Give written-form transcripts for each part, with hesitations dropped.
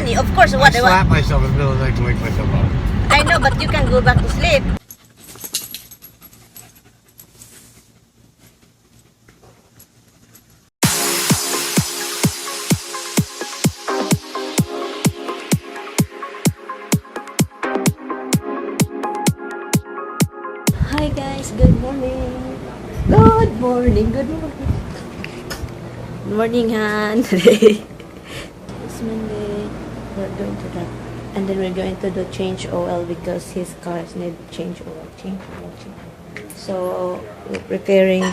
then of course what I slap myself in the middle of the night to wake myself up. I know, but you can go back to sleep. Hi guys, good morning. Good morning, good morning. Good morning, Han. Today it's Monday. We're going to drop, and then we're going to do change oil because his cars need change oil. So we're preparing.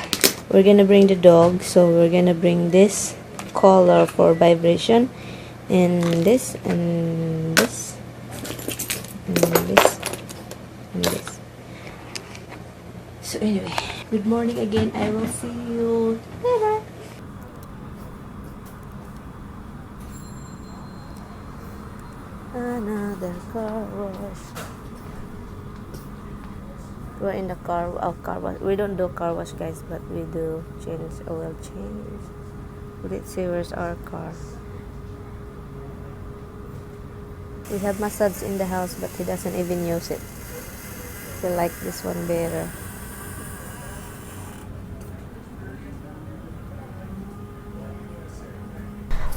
We're gonna bring the dog. So we're gonna bring this collar for vibration, and this and this and this and this. So anyway, good morning again. I will see you later. Another car wash. We're in the car wash. We don't do car wash, guys, but we do oil change. Let's see, where's our car? We have massage in the house, but he doesn't even use it. He like this one better.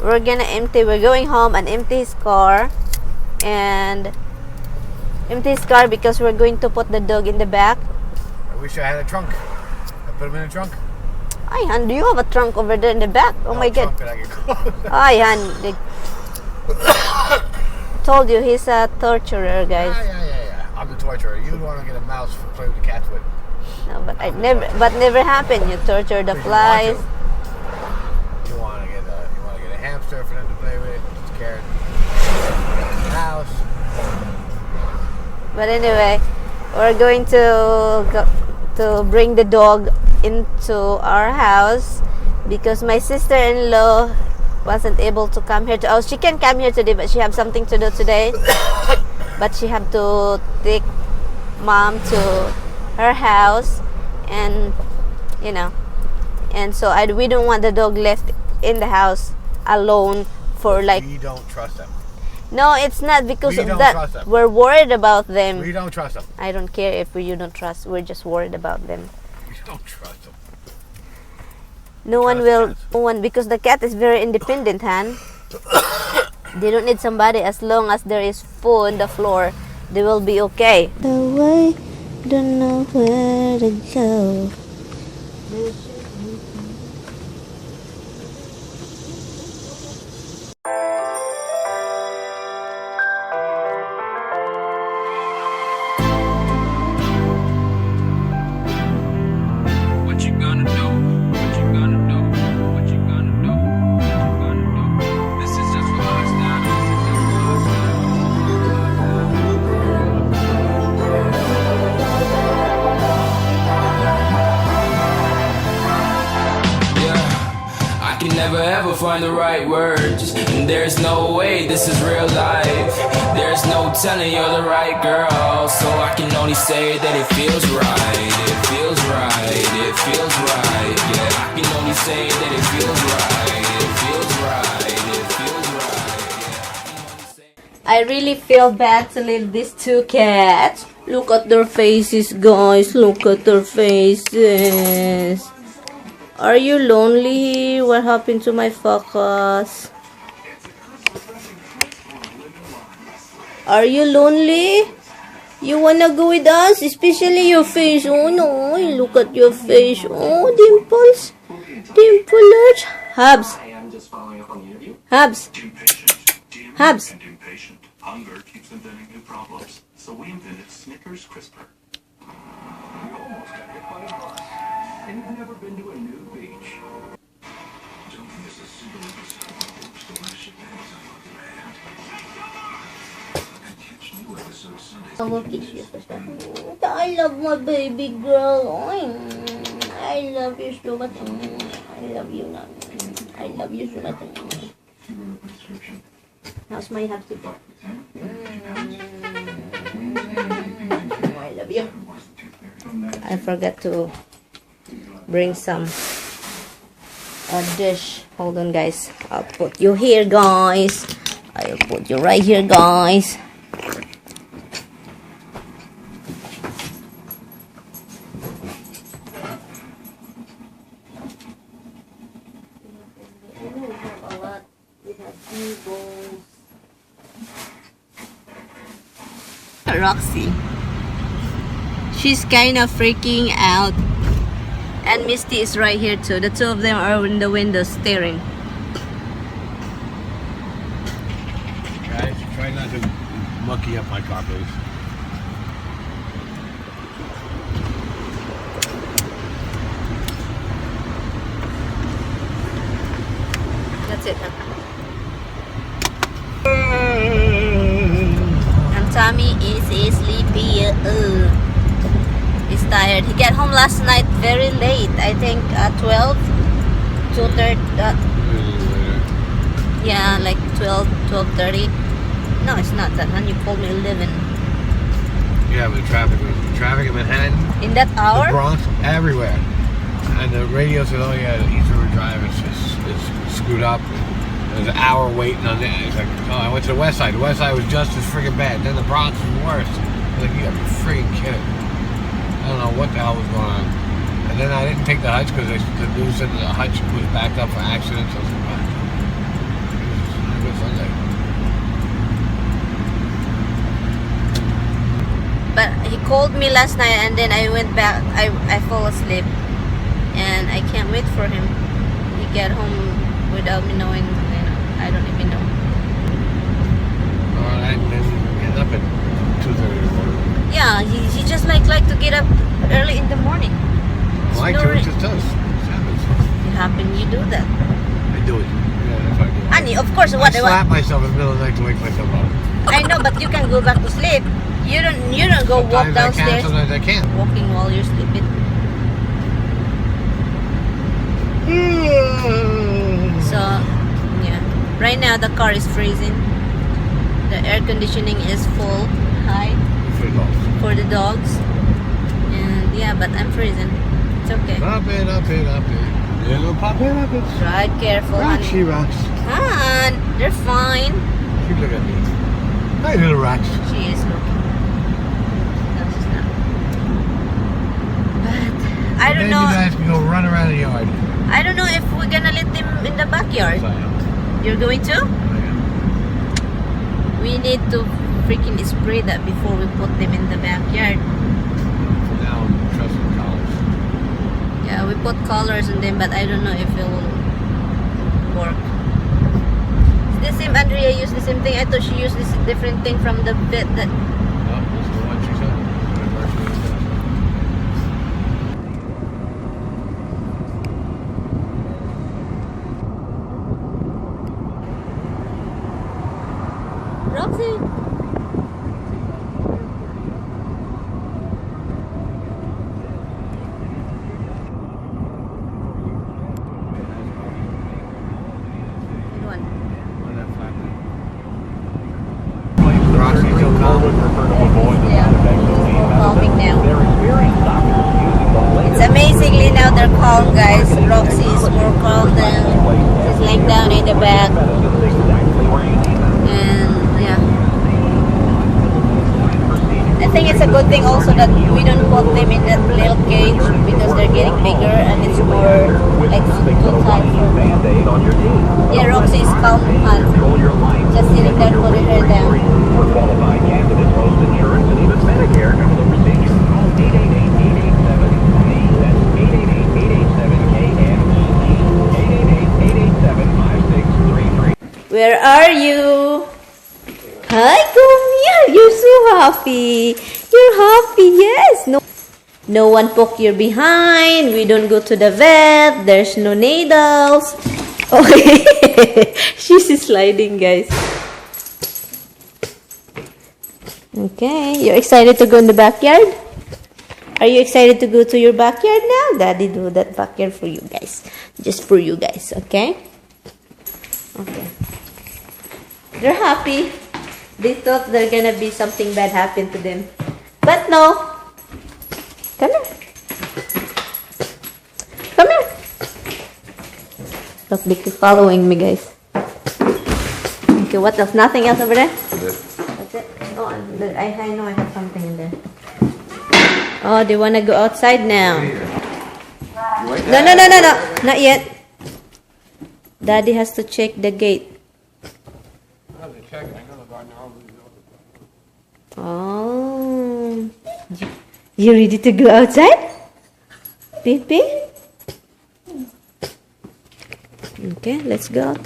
We're going home and empty his car, because we're going to put the dog in the back. I wish I had a trunk. I put him in a trunk. Ay, Han, do you have a trunk over there in the back? Oh my God. Ay, Han, told you he's a torturer, guys. Yeah. I'm the torturer. You want to get a mouse to play with the cats with. No, but never happened. You torture the flies. You want to get a hamster for them to play with. Scared. House. But anyway, we're going to bring the dog into our house because my sister-in-law wasn't able to come here. She can come here today, but she have something to do today. But she have to take mom to her house, and and so we don't want the dog left in the house alone for like. We don't trust them. No, it's not because of that. Them. We're worried about them. We don't trust them. I don't care if you don't trust. We're just worried about them. We don't trust them. No one, because the cat is very independent, Han. They don't need somebody. As long as there is food on the floor, they will be okay. The way, don't know where to go. Never ever find the right words, and there's no way this is real life. There's no telling you're the right girl, so I can only say that it feels right. It feels right. It feels right. Yeah, I can only say that it feels right. It feels right. It feels right. Yeah, I really feel bad to leave these two cats. Look at their faces, guys. Look at their faces. Are you lonely? What happened to my focus? Are you lonely? You wanna go with us? Especially your face. Oh no, look at your face. Oh, dimples. Dimplers. Hubs. Hubs. Hubs. Hunger keeps inventing new problems, so we invented Snickers Crisper. We almost got hit by a bus, and you've never been to a nude beach. Don't miss a single episode of Delicious Days on demand. And catch new episodes Sundays. I will kiss you first. I love my baby girl. I love you so much. I love you now. I love you so much. How's my happy? I love you. I forgot to bring some dish. Hold on, guys. I'll put you here, guys. I'll put you right here, guys. Roxy. She's kind of freaking out. And Misty is right here too. The two of them are in the window staring. Guys, try not to mucky up my car, please. That's it. And Tommy is sleepy. He's tired. He got home last night very late. I think 12, 2:30. Yeah, like 12, 12:30. No, it's not that. And you called me 11. Yeah, but traffic in Manhattan. In that hour? The Bronx, everywhere. And the radio said, oh yeah, the East River Drive is screwed up. There's an hour waiting on it. It's like, oh, I went to the West Side. The West Side was just as freaking bad. Then the Bronx was worse. I was like, you gotta be freaking kidding. I don't know what the hell was going on. And then I didn't take the hutch because the news said the hutch was backed up for accidents. I was like, what? It was a good Sunday. But he called me last night and then I went back. I fall asleep. And I can't wait for him. He got home without me knowing. I don't even know. And then get up at 2:30 in the morning. Yeah, he just like to get up early in the morning. Well, I do, it just does. It happens. You happen, you do that. I do it. Yeah, that's what I do. Honey, of course, I slap myself in the middle of the night to wake myself up. I know, but you can go back to sleep. You don't go walk downstairs. Sometimes I can't. Walking while you're sleeping. So, yeah. Right now the car is freezing. The air conditioning is full, high for the dogs. And yeah, but I'm freezing. It's okay. Up it. Little pop it up it. Ride careful, Rock, honey. she rocks. Come on, they're fine. She look at me. Hi, little rocks. She is looking. No, she's not. But I don't Then know. you guys can go run around the yard. I don't know if we're gonna let them in the backyard. Yes, I am. You're going to? I am. We need to freaking spray that before we put them in the backyard. For now, trust the collars. Yeah, we put colors on them, but I don't know if it will work. It's the same. Andrea used the same thing. I thought she used this different thing from the vet. That Oh, this is the one she said. Roxy. It's amazingly now they're calm, guys. Roxy is more calm than she's laying down in the back. And yeah, I think it's a good thing also that we don't put them in that little cage because they're getting bigger and it's more like too tight for them. Yeah, Roxy is calm, just sitting there putting her down. Qualified candidates, most insurance, and even Medicare cover the procedure. Call 888-887-KEE. That's 888-887-KEE. 888-887-5633. Where are you? Hi, come here. You're so happy. You're happy, yes. No one poke your behind. We don't go to the vet. There's no needles. Okay. She's sliding, guys. Okay. You're excited to go in the backyard? Are you excited to go to your backyard now? Daddy do that backyard for you guys. Just for you guys, okay? Okay. They're happy. They thought they're gonna be something bad happen to them. But no. Come here. Come here. Look, they keep following me, guys. Okay, what else? Nothing else over there? That's it. That's it? Oh, I know I have something in there. Oh, they want to go outside now. No, no, no, no, no. Not yet. Daddy has to check the gate. Oh. You ready to go outside? Pee-pee? Okay, let's go out.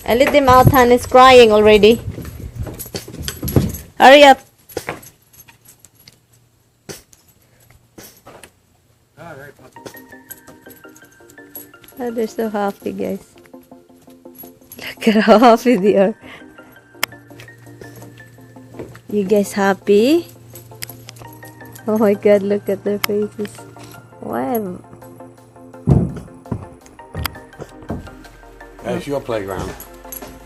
I let them out, Han. It's crying already. Hurry up. Oh, they're so happy, guys. Look at how happy they are. You guys happy? Oh my god, look at their faces. Wow. That's your playground.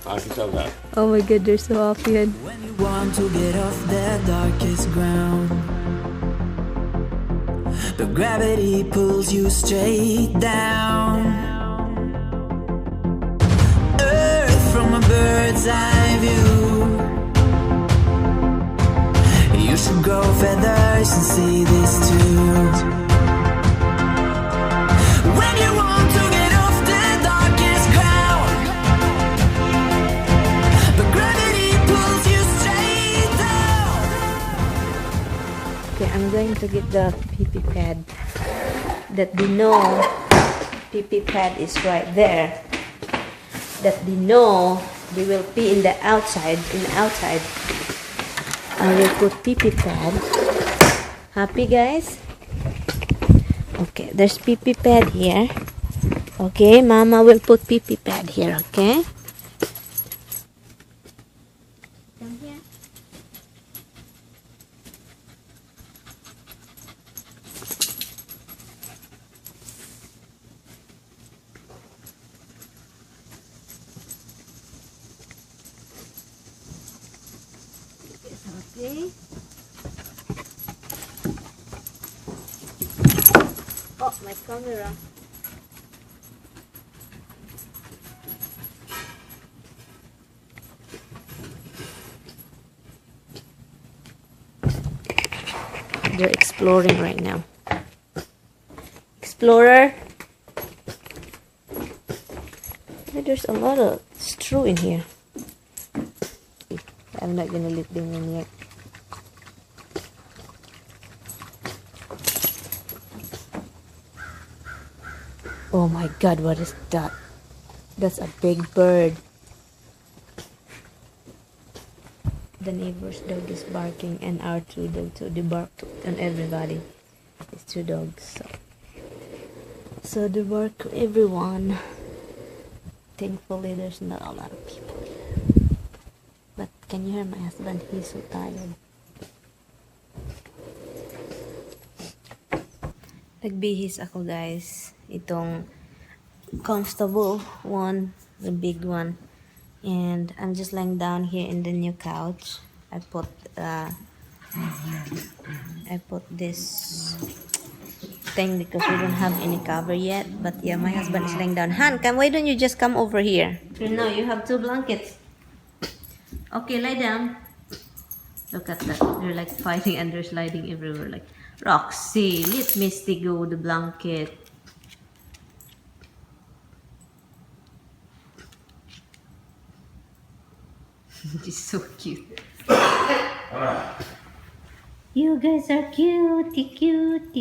I can tell that. Oh my god, they're so happy. And When you want to get off that darkest ground, but gravity pulls you straight down. Earth from a bird's eye view. You should grow feathers and see this too. When you want to get off the darkest ground, but gravity pulls you straight down. okay, I'm going to get the pee-pee pad. That they know pee-pee pad is right there. That they know they will pee in the outside. I will put pee-pee pad. Happy, guys? Okay, there's pee-pee pad here. Okay, Mama will put pee-pee pad here, okay? Come here. Okay. Oh, my camera. They're exploring right now. Explorer. There's a lot of straw in here. I'm not gonna let them in yet. Oh my god, what is that? That's a big bird. The neighbor's dog is barking and our two dogs, so they bark on everybody. It's two dogs, so they bark on everyone. Thankfully there's not a lot of people. But can you hear my husband? He's so tired. Nagbihis ako, guys. Itong comfortable one, the big one. And I'm just lying down here in the new couch. I put this thing because we don't have any cover yet. But yeah, my husband is laying down. Han, why don't you just come over here? No, you have two blankets. Okay, lie down. Look at that. They're like fighting and they're sliding everywhere. Like, Roxy, let Misty go the blanket. She's so cute. You guys are cute, cute.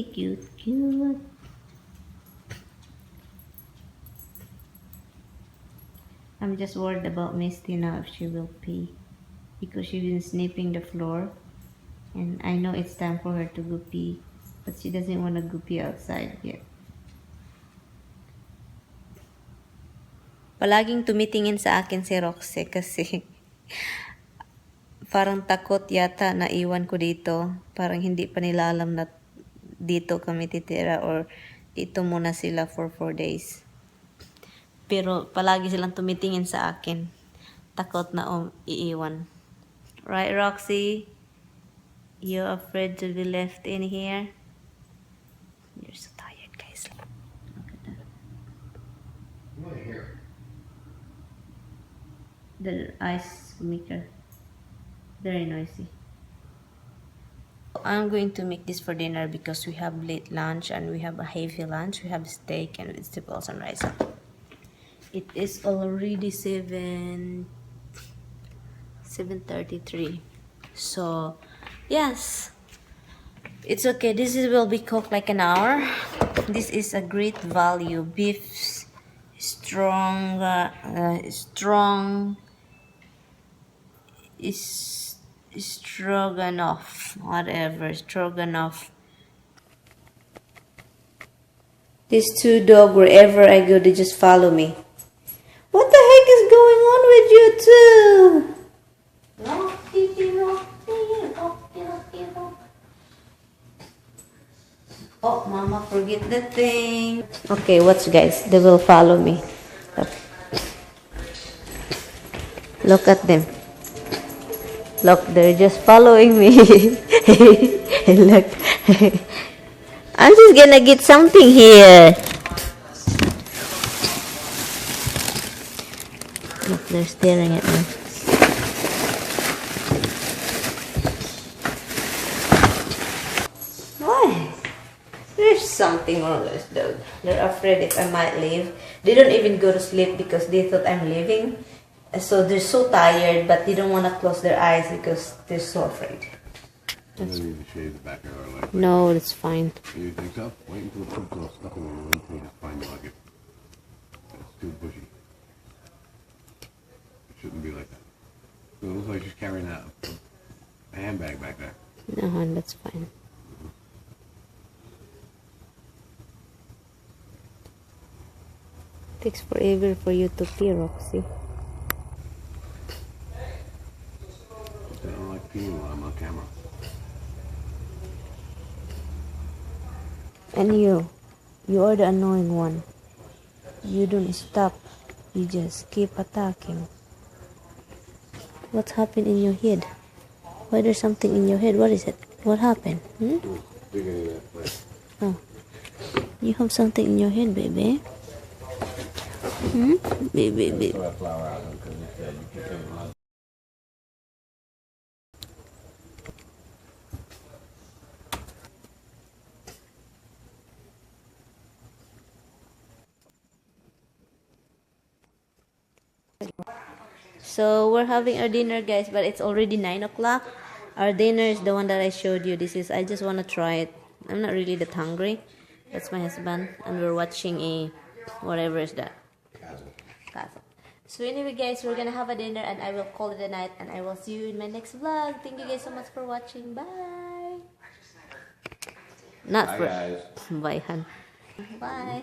I'm just worried about Misty now if she will pee. Because she's been sniffing the floor. And I know it's time for her to go pee. But she doesn't want to go pee outside yet. Palaging tumitingin sa akin si Roxy kasi parang takot yata na iwan ko dito. Parang hindi pa nila alam na dito kami titira or dito muna sila for 4 days. Pero palagi silang tumitingin sa akin. Takot na iiwan. Right, Roxy? You're afraid to be left in here? You're so tired, guys. Look at that. I'm not here. the ice maker. Very noisy. I'm going to make this for dinner because we have late lunch and we have a heavy lunch. We have steak and vegetables and rice. It is already 7:33. So yes, it's okay. Will be cooked like an hour. This is a great value beef, strong is stroganoff, whatever stroganoff. These two dogs, wherever I go, they just follow me. What the heck is going on with you two? Oh, Mama, forget the thing. Okay, watch, guys. They will follow me. Look at them. Look, they're just following me. Look. I'm just gonna get something here. Look, they're staring at me. Why? There's something wrong with this dog. They're afraid if I might leave. They don't even go to sleep because they thought I'm leaving. So they're so tired, but they don't want to close their eyes because they're so afraid. I don't need to shave the back of our leg. No, it's fine. You think so? Wait until the poop's all stuck in there until you find the bucket. It's too bushy. It shouldn't be like that. So it looks like she's carrying a handbag back there. No, hon, that's fine. Takes forever for you to pee, Roxy. I don't like peeing when I'm on camera. And you are the annoying one. You don't stop. You just keep attacking. What's happened in your head? Why there's something in your head? What is it? What happened? Oh, you have something in your head, baby. Baby. So we're having our dinner, guys, but it's already 9 o'clock. Our dinner is the one that I showed you. I just want to try it. I'm not really that hungry. That's my husband, and we're watching whatever is that. Castle. So anyway, guys, we're gonna have a dinner, and I will call it a night, and I will see you in my next vlog. Thank you guys so much for watching. Bye. Not Bye, for. guys. Bye, hun. Bye.